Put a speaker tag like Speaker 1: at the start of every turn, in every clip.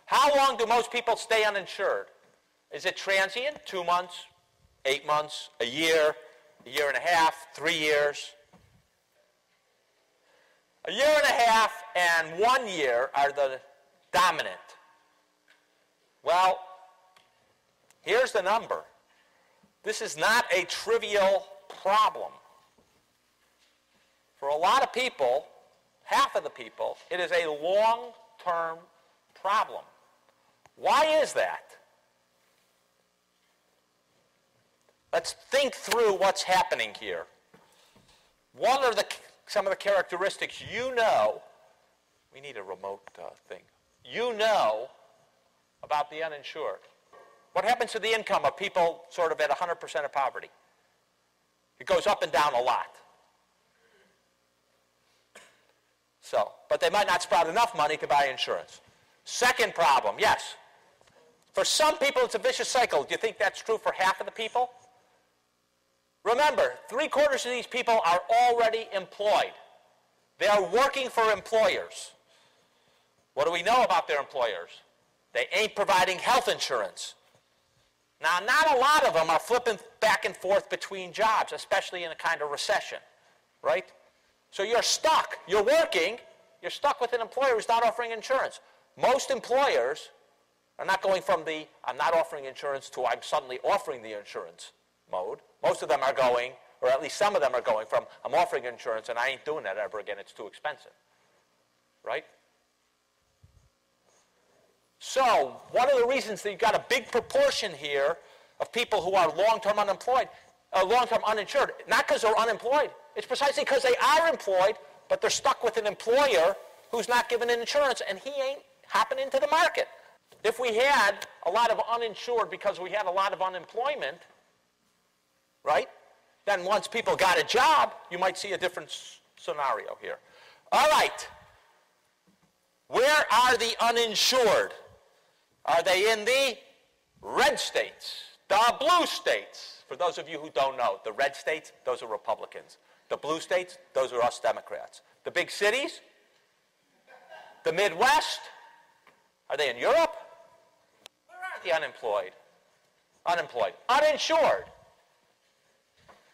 Speaker 1: How long do most people stay uninsured? Is it transient? 2 months, 8 months, a year and a half, 3 years? A year and a half and 1 year are the dominant. Well, here's the number. This is not a trivial problem. For a lot of people, half of the people, it is a long-term problem. Why is that? Let's think through what's happening here. What are some of the characteristics you know? We need a remote thing. You know about the uninsured. What happens to the income of people sort of at 100% of poverty? It goes up and down a lot. So, but they might not sprout enough money to buy insurance. Second problem, yes. For some people, it's a vicious cycle. Do you think that's true for half of the people? Remember, 3/4 of these people are already employed. They are working for employers. What do we know about their employers? They ain't providing health insurance. Now, not a lot of them are flipping back and forth between jobs, especially in a kind of recession, right? So you're stuck. You're working. You're stuck with an employer who's not offering insurance. Most employers are not going from the I'm not offering insurance to I'm suddenly offering the insurance mode. Most of them are going, or at least some of them are going from I'm offering insurance and I ain't doing that ever again. It's too expensive, right? So one of the reasons that you've got a big proportion here of people who are long-term unemployed, long-term uninsured, not because they're unemployed. It's precisely because they are employed, but they're stuck with an employer who's not giving insurance, and he ain't hopping into the market. If we had a lot of uninsured because we had a lot of unemployment, right, then once people got a job, you might see a different scenario here. All right. Where are the uninsured? Are they in the red states, the blue states? For those of you who don't know, the red states, those are Republicans. The blue states, those are us Democrats. The big cities, the Midwest, are they in Europe? Where are the unemployed? Unemployed. Uninsured.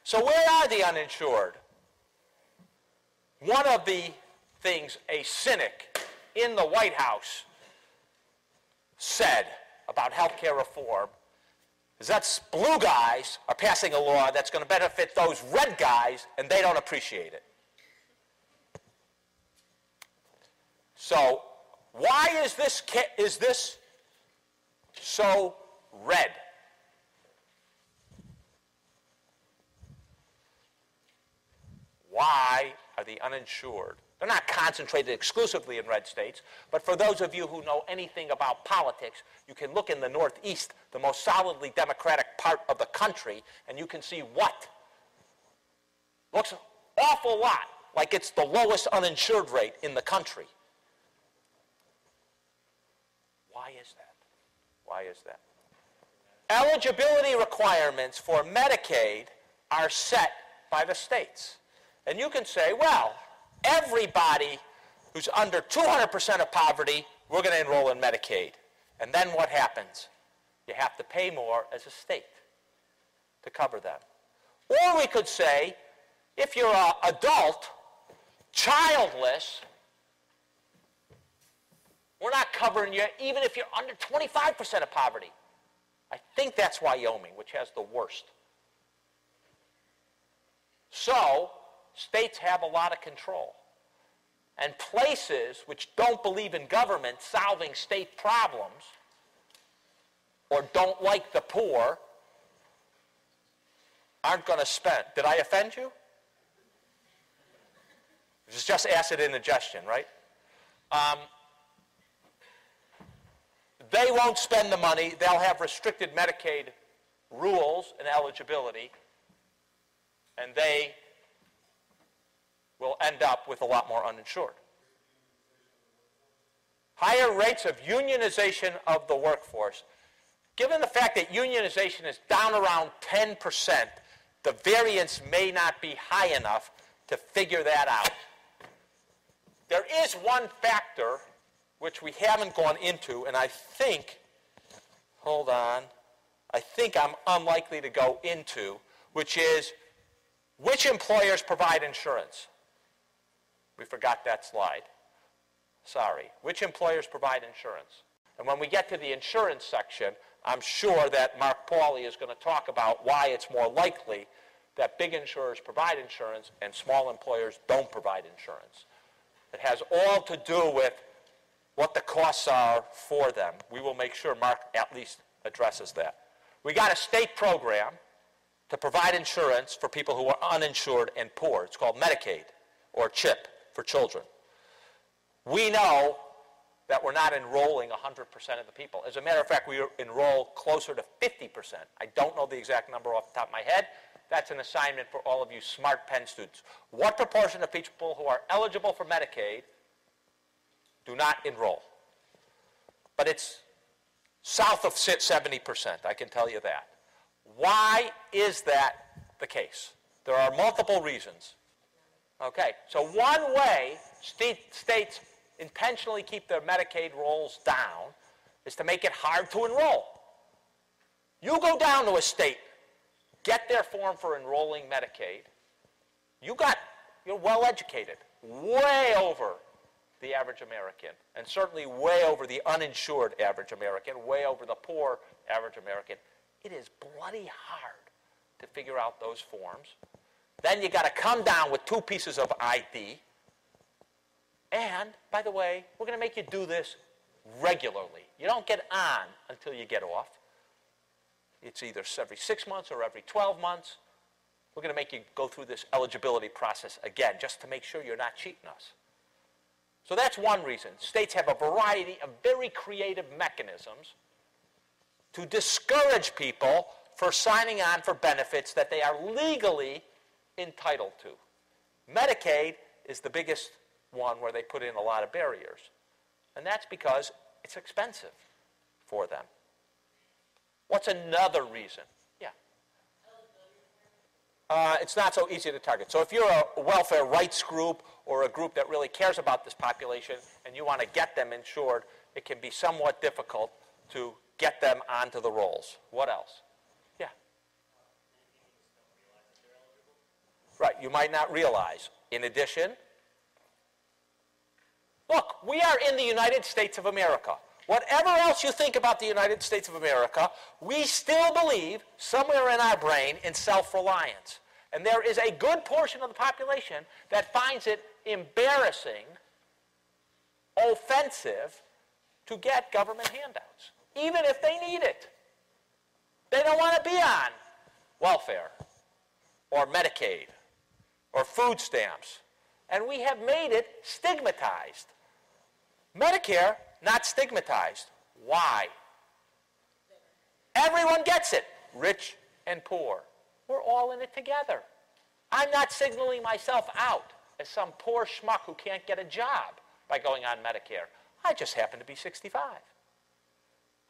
Speaker 1: So where are the uninsured? One of the things a cynic in the White House said about health care reform is that blue guys are passing a law that's going to benefit those red guys, and they don't appreciate it. So why is this so red? Why are the uninsured? They're not concentrated exclusively in red states, but for those of you who know anything about politics, you can look in the Northeast, the most solidly Democratic part of the country, and you can see what? Looks an awful lot like it's the lowest uninsured rate in the country. Why is that? Why is that? Eligibility requirements for Medicaid are set by the states. And you can say, well, everybody who's under 200% of poverty, we're going to enroll in Medicaid. And then what happens? You have to pay more as a state to cover them. Or we could say, if you're an adult, childless, we're not covering you even if you're under 25% of poverty. I think that's Wyoming, which has the worst. So states have a lot of control. And places which don't believe in government solving state problems or don't like the poor aren't going to spend. Did I offend you? It's just acid indigestion, right? They won't spend the money. They'll have restricted Medicaid rules and eligibility, and they will end up with a lot more uninsured. Higher rates of unionization of the workforce. Given the fact that unionization is down around 10%, the variance may not be high enough to figure that out. There is one factor which we haven't gone into, and I think, hold on, I think I'm unlikely to go into, which is which employers provide insurance. We forgot that slide. Sorry. Which employers provide insurance? And when we get to the insurance section, I'm sure that Mark Pauly is going to talk about why it's more likely that big insurers provide insurance and small employers don't provide insurance. It has all to do with what the costs are for them. We will make sure Mark at least addresses that. We got a state program to provide insurance for people who are uninsured and poor. It's called Medicaid, or CHIP for children. We know that we're not enrolling 100% of the people. As a matter of fact, we enroll closer to 50%. I don't know the exact number off the top of my head. That's an assignment for all of you smart Penn students. What proportion of people who are eligible for Medicaid do not enroll? But it's south of 70%, I can tell you that. Why is that the case? There are multiple reasons. Okay, so one way states intentionally keep their Medicaid rolls down is to make it hard to enroll. You go down to a state, get their form for enrolling Medicaid, you're well educated, way over the average American, and certainly way over the uninsured average American, way over the poor average American. It is bloody hard to figure out those forms. Then you got to come down with 2 pieces of ID. And, by the way, we're going to make you do this regularly. You don't get on until you get off. It's either every 6 months or every 12 months. We're going to make you go through this eligibility process again, just to make sure you're not cheating us. So that's one reason. States have a variety of very creative mechanisms to discourage people for signing on for benefits that they are legally entitled to. Medicaid is the biggest one where they put in a lot of barriers. And that's because it's expensive for them. What's another reason? Yeah. It's not so easy to target. So if you're a welfare rights group or a group that really cares about this population and you want to get them insured, it can be somewhat difficult to get them onto the rolls. What else? Yeah. Right, you might not realize. In addition, look, we are in the United States of America. Whatever else you think about the United States of America, we still believe somewhere in our brain in self-reliance. And there is a good portion of the population that finds it embarrassing, offensive, to get government handouts, even if they need it. They don't want to be on welfare or Medicaid or food stamps. And we have made it stigmatized. Medicare, not stigmatized. Why? Everyone gets it, rich and poor. We're all in it together. I'm not signaling myself out as some poor schmuck who can't get a job by going on Medicare. I just happen to be 65.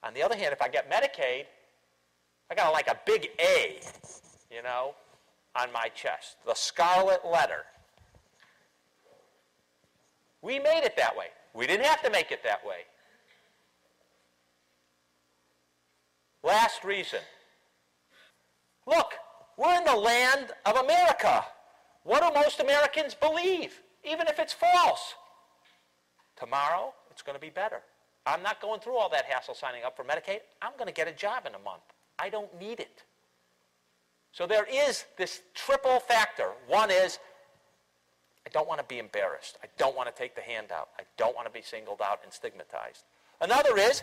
Speaker 1: On the other hand, if I get Medicaid, I got like a big A, you know, on my chest, the scarlet letter. We made it that way. We didn't have to make it that way. Last reason. Look, we're in the land of America. What do most Americans believe, even if it's false? Tomorrow, it's going to be better. I'm not going through all that hassle signing up for Medicaid. I'm going to get a job in a month. I don't need it. So there is this triple factor. One is, I don't want to be embarrassed. I don't want to take the handout. I don't want to be singled out and stigmatized. Another is,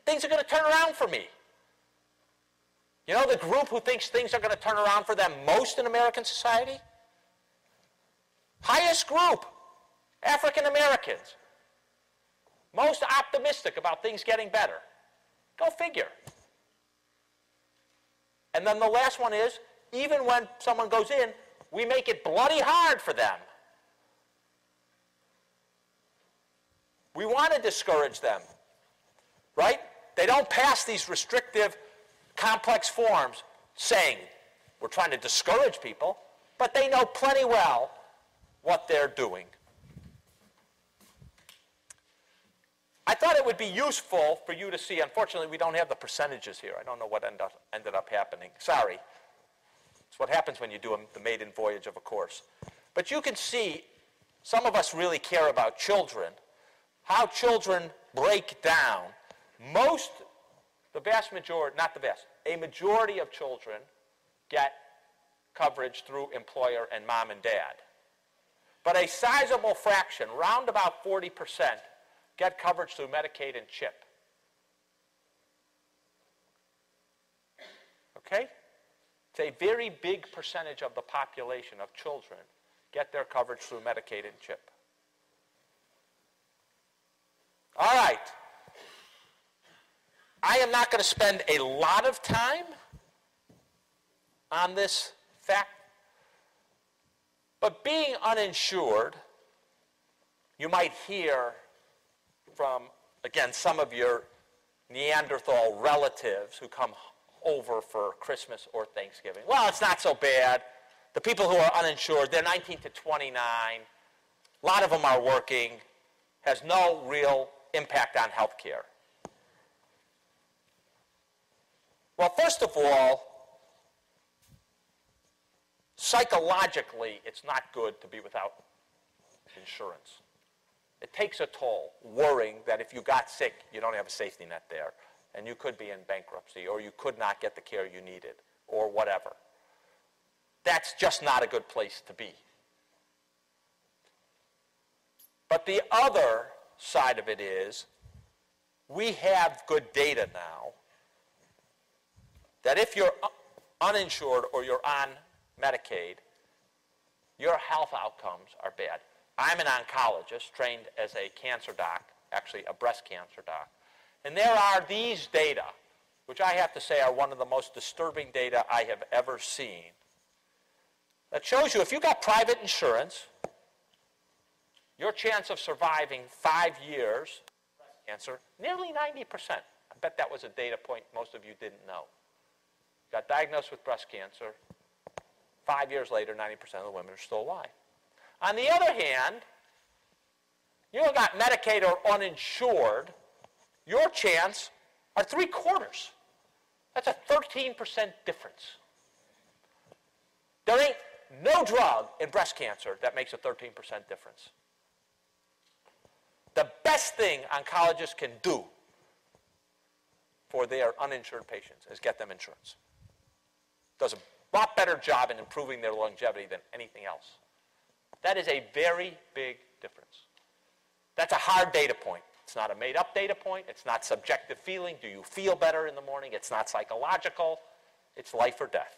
Speaker 1: things are going to turn around for me. You know the group who thinks things are going to turn around for them most in American society? Highest group, African Americans. Most optimistic about things getting better. Go figure. And then the last one is, even when someone goes in, we make it bloody hard for them. We want to discourage them, right? They don't pass these restrictive, complex forms saying we're trying to discourage people, but they know plenty well what they're doing. I thought it would be useful for you to see. Unfortunately, we don't have the percentages here. I don't know what ended up happening. Sorry. It's what happens when you do the maiden voyage of a course. But you can see some of us really care about children, how children break down. The vast majority, not the vast, a majority of children get coverage through employer and mom and dad. But a sizable fraction, round about 40%, get coverage through Medicaid and CHIP. Okay? It's a very big percentage of the population of children get their coverage through Medicaid and CHIP. All right. I am not going to spend a lot of time on this fact, but being uninsured, you might hear from, again, some of your Neanderthal relatives who come over for Christmas or Thanksgiving. Well, it's not so bad. The people who are uninsured, they're 19 to 29. A lot of them are working. Has no real impact on health care. Well, first of all, psychologically, it's not good to be without insurance. It takes a toll, worrying that if you got sick, you don't have a safety net there, and you could be in bankruptcy, or you could not get the care you needed, or whatever. That's just not a good place to be. But the other side of it is, we have good data now that if you're uninsured or you're on Medicaid, your health outcomes are bad. I'm an oncologist trained as a cancer doc, actually a breast cancer doc. And there are these data, which I have to say are one of the most disturbing data I have ever seen, that shows you if you got private insurance, your chance of surviving 5 years breast cancer, nearly 90%. I bet that was a data point most of you didn't know. Got diagnosed with breast cancer, 5 years later, 90% of the women are still alive. On the other hand, you got Medicaid or uninsured, your chance are 3/4. That's a 13% difference. There ain't no drug in breast cancer that makes a 13% difference. The best thing oncologists can do for their uninsured patients is get them insurance. Does a lot better job in improving their longevity than anything else. That is a very big difference. That's a hard data point. It's not a made-up data point. It's not subjective feeling. Do you feel better in the morning? It's not psychological. It's life or death.